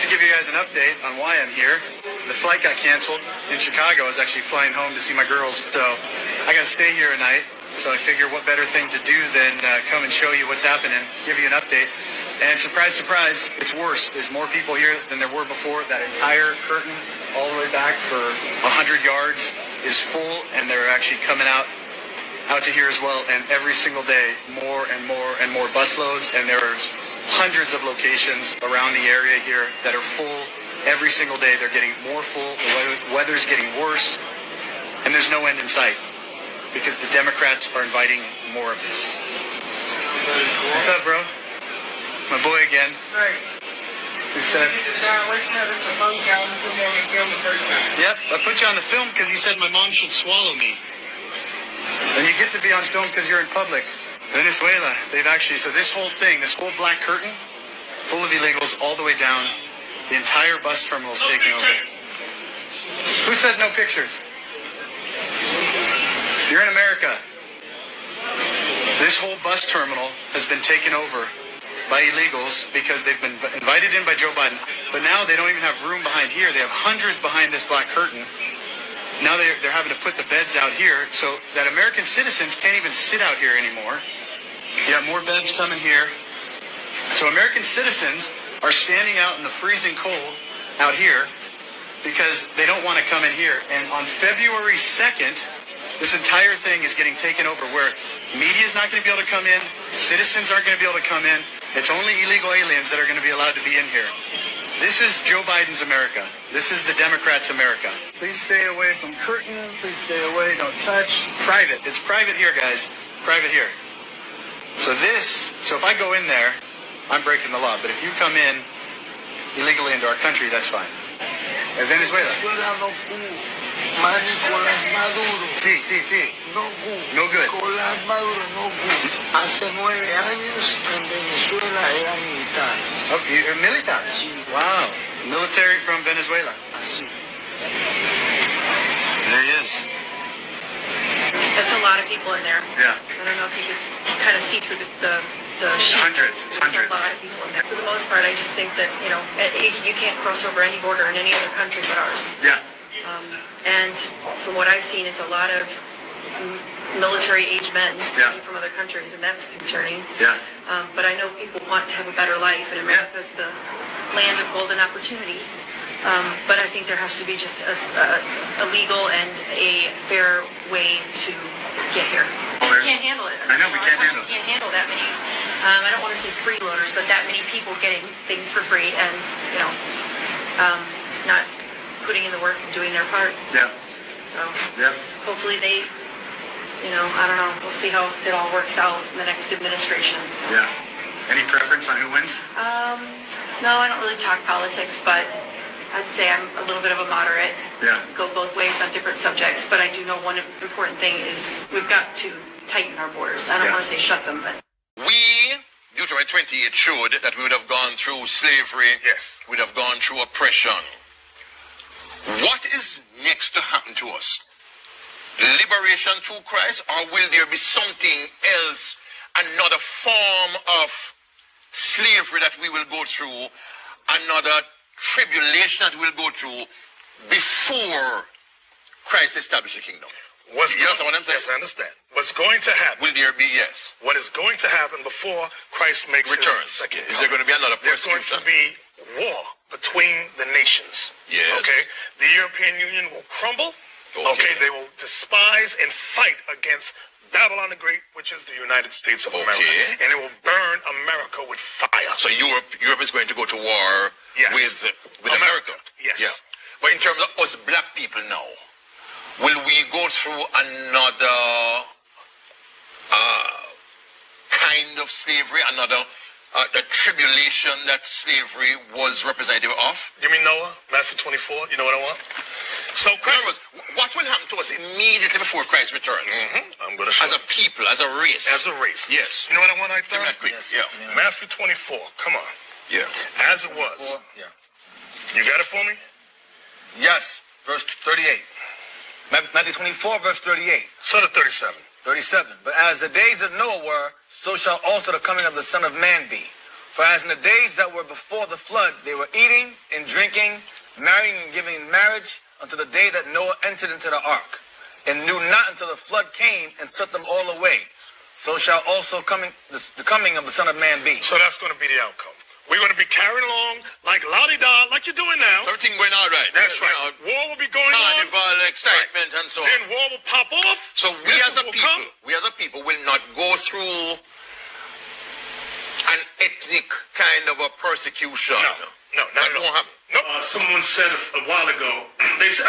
to give you guys an update on why I'm here. The flight got canceled in Chicago. I was actually flying home to see my girls, so I got to stay here a night. So I figure what better thing to do than come and show you what's happening, give you an update. And surprise, surprise, it's worse. There's more people here than there were before. That entire curtain all the way back for 100 yards is full, and they're actually coming out to here as well. And every single day, more and more and more busloads, and there's hundreds of locations around the area here that are full. Every single day they're getting more full, the weather's getting worse, and there's no end in sight because the Democrats are inviting more of this. What's up, bro? My boy again. Hey. Who said? Yep, I put you on the film because he said my mom should swallow me. And you get to be on film because you're in public. Venezuela, they've actually, so this whole thing, this whole black curtain, full of illegals all the way down, the entire bus terminal is taken over. Who said no pictures? You're in America. This whole bus terminal has been taken over by illegals because they've been invited in by Joe Biden. But now they don't even have room behind here. They have hundreds behind this black curtain. Now they're having to put the beds out here so that American citizens can't even sit out here anymore. You have more beds coming here. So American citizens are standing out in the freezing cold out here because they don't want to come in here. And on February 2nd, this entire thing is getting taken over where media is not going to be able to come in, citizens aren't going to be able to come in. It's only illegal aliens that are going to be allowed to be in here. This is Joe Biden's America. This is the Democrats' America. Please stay away from curtain. Please stay away. Don't touch. Private. It's private here, guys. Private here. So if I go in there, I'm breaking the law. But if you come in illegally into our country, that's fine. Venezuela. Nicolás Maduro. Sí. No good. Nicolás Maduro, no good. Hace 9 años en Venezuela era militar. Oh, you're militar? Sí. Wow. Military from Venezuela. Así. There he is. That's a lot of people in there. Yeah. I don't know if you can kind of see through the sheet. Hundreds. It's There's hundreds. a lot of people in there. For the most part, I just think that, you can't cross over any border in any other country but ours. Yeah. And from what I've seen, it's a lot of military-age men coming from other countries, and that's concerning. Yeah. But I know people want to have a better life, and America's the land of golden opportunity. But I think there has to be just a legal and a fair way to get here. We can't handle it. I know, we can't handle it. We can't handle that many, I don't want to say freeloaders, but that many people getting things for free and, not putting in the work and doing their part. Yeah. So Yeah. hopefully they, I don't know, we'll see how it all works out in the next administration. So. Yeah. Any preference on who wins? No, I don't really talk politics, but I'd say I'm a little bit of a moderate. Yeah. Go both ways on different subjects, but I do know one important thing is we've got to tighten our borders. I don't want to say shut them, but... Deuteronomy 28 showed that we would have gone through slavery. Yes. We'd have gone through oppression. What is next to happen to us? Liberation through Christ, or will there be something else, another form of slavery that we will go through, another tribulation that we'll go through before Christ established the kingdom? You understand what I'm saying? Yes, I understand. What's going to happen? Will there be, yes? What is going to happen before Christ makes returns? his second Is there going to be another There's going to be war between the nations. Yes. Okay? The European Union will crumble. Okay? They will despise and fight against Babylon the Great, which is the United States of America. And it will burn America with fire. So Europe is going to go to war with America. Yes. Yeah. But in terms of us black people now, will we go through another kind of slavery, another the tribulation that slavery was representative of? You mean Noah? Matthew 24? You know what I want? So Christ, what will happen to us immediately before Christ returns? I'm going to show as a people, as a race. As a race. Yes. You know what I want, I thought? Yes. Yeah. Matthew 24. Come on. Yeah. As it was. Yeah. You got it for me? Yes. Verse 38. Matthew 24, verse 38. So to 37. 37. But as the days of Noah were, so shall also the coming of the Son of Man be. For as in the days that were before the flood, they were eating and drinking, marrying and giving in marriage, until the day that Noah entered into the ark, and knew not until the flood came and took them all away. So shall also the coming of the Son of Man be. So that's going to be the outcome. We're going to be carrying along like la-di-da, like you're doing now. So everything going all right. That's right. War will be going on. Carnival, excitement, and so on. Then war will pop off. So we as a people will not go through an ethnic kind of a persecution. No, not that at all. won't happen. Nope. Someone said a while ago, they said,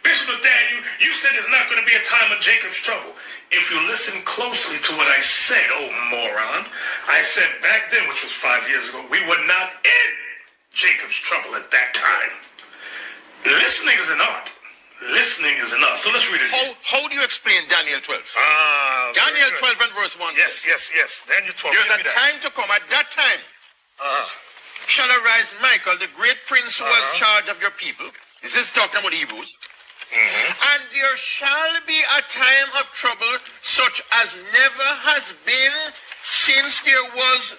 Bishop Nathaniel, you said there's not going to be a time of Jacob's trouble. If you listen closely to what I said, oh moron, I said back then, which was 5 years ago, we were not in Jacob's trouble at that time. Listening is an art. Listening is an art. So let's read it. How do you explain Daniel 12? Daniel 12 and verse 1. Yes. Daniel 12. There's a time to come. At that time shall arise Michael, the great prince who has charge of your people. This is talking about Hebrews. And there shall be a time of trouble such as never has been since there was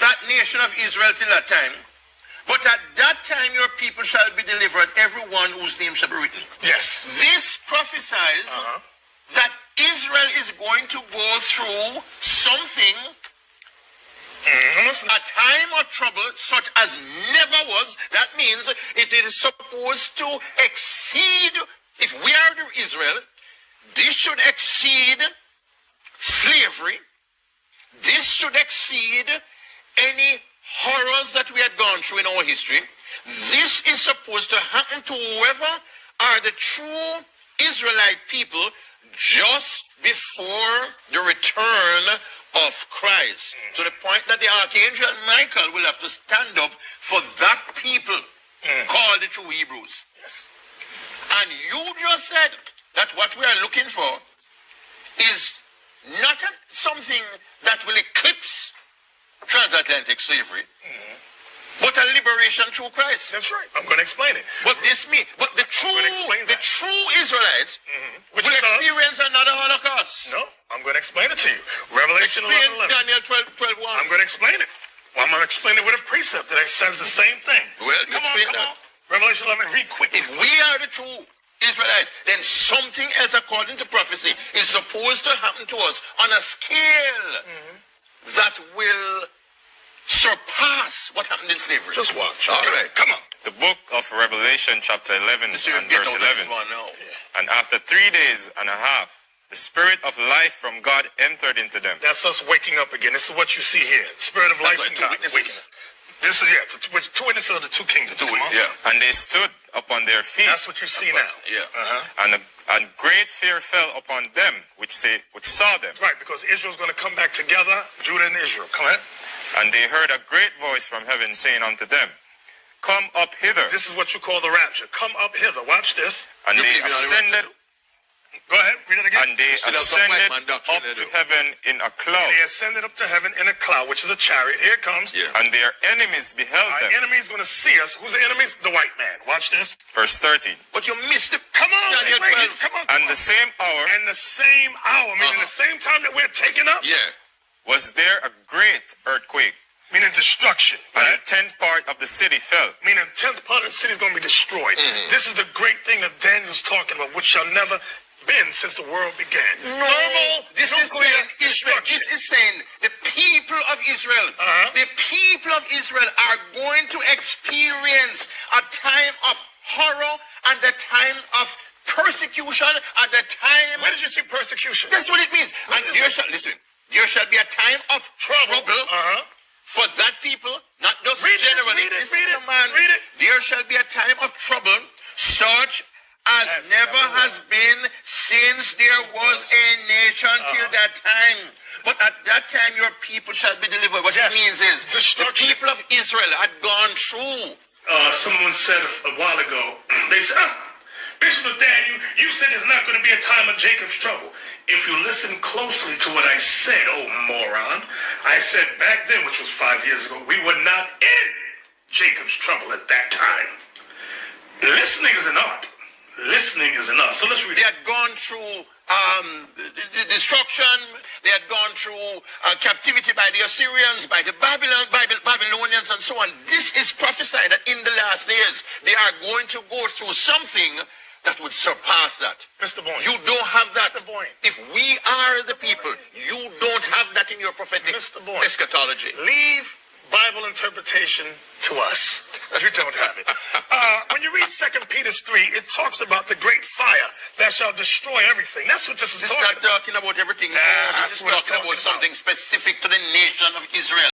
that nation of Israel till that time. But at that time your people shall be delivered, everyone whose name shall be written. Yes. This prophesies that Israel is going to go through something, a time of trouble such as never was. That means it is supposed to exceed. If we are the Israel, this should exceed slavery. This should exceed any horrors that we had gone through in our history. This is supposed to happen to whoever are the true Israelite people just before the return of Christ. To the point that the Archangel Michael will have to stand up for that people called the true Hebrews. And you just said that what we are looking for is not something that will eclipse transatlantic slavery, but a liberation through Christ. That's right. I'm going to explain it. But the true Israelites will experience another Holocaust. No, I'm going to explain it to you. Revelation Explain 11. Daniel 12:1. I'm going to explain it. Well, I'm going to explain it with a precept that says the same thing. Well, come on. Revelation 11, read quickly. If we are the true Israelites, then something else according to prophecy is supposed to happen to us on a scale that will surpass what happened in slavery. Just watch. All right, come on. The book of Revelation chapter 11 and verse 11. And after 3 days and a half, the spirit of life from God entered into them. That's us waking up again. This is what you see here. Spirit of life from God. Waking up. This is, two witnesses of the two kingdoms. And they stood upon their feet. That's what you see now. And great fear fell upon them which saw them. Right, because Israel's going to come back together, Judah and Israel. Come on. And they heard a great voice from heaven saying unto them, Come up hither. This is what you call the rapture. Come up hither. Watch this. And they ascended. Go ahead, read it again. And they ascended up to heaven in a cloud. They ascended up to heaven in a cloud, which is a chariot. Here it comes. And their enemies beheld them. Our enemies going to see us. Who's the enemies? The white man. Watch this. Verse 13. But you missed it. Come on, Daniel 12. come on. And the same hour. And the same hour, meaning the same time that we're taken up. Was there a great earthquake. Meaning destruction. And the 10th part of the city fell. Meaning the 10th part of the city is going to be destroyed. This is the great thing that Daniel's talking about, which shall never been since the world began. This is saying Israel. This is saying the people of Israel. The people of Israel are going to experience a time of horror and a time of persecution and a time. Where did you see persecution? That's what it means. And there shall be a time of trouble for that people, not just generally. Read it. There shall be a time of trouble such as never has been since there was a nation till that time. But at that time your people shall be delivered. What it means is the people of Israel had gone through. Someone said a while ago, they said, Bishop Nathaniel, you said there's not going to be a time of Jacob's trouble. If you listen closely to what I said, oh moron, I said back then, which was 5 years ago, we were not in Jacob's trouble at that time. Listening is an art. Listening is enough. So let's read. They had gone through destruction. They had gone through captivity by the Assyrians, by the Babylonians, and so on. This is prophesied that in the last days they are going to go through something that would surpass that. Mr. Boyne. You don't have that. Mr. Boyne. If we are the people, you don't have that in your prophetic Mr. Boyne. eschatology. Leave Bible interpretation to us. You don't have it. When you read 2 Peter 3, it talks about the great fire that shall destroy everything. That's what this is This is talking not about. talking about everything. No, That's this is what it's talking about talking about. something specific to the nation of Israel.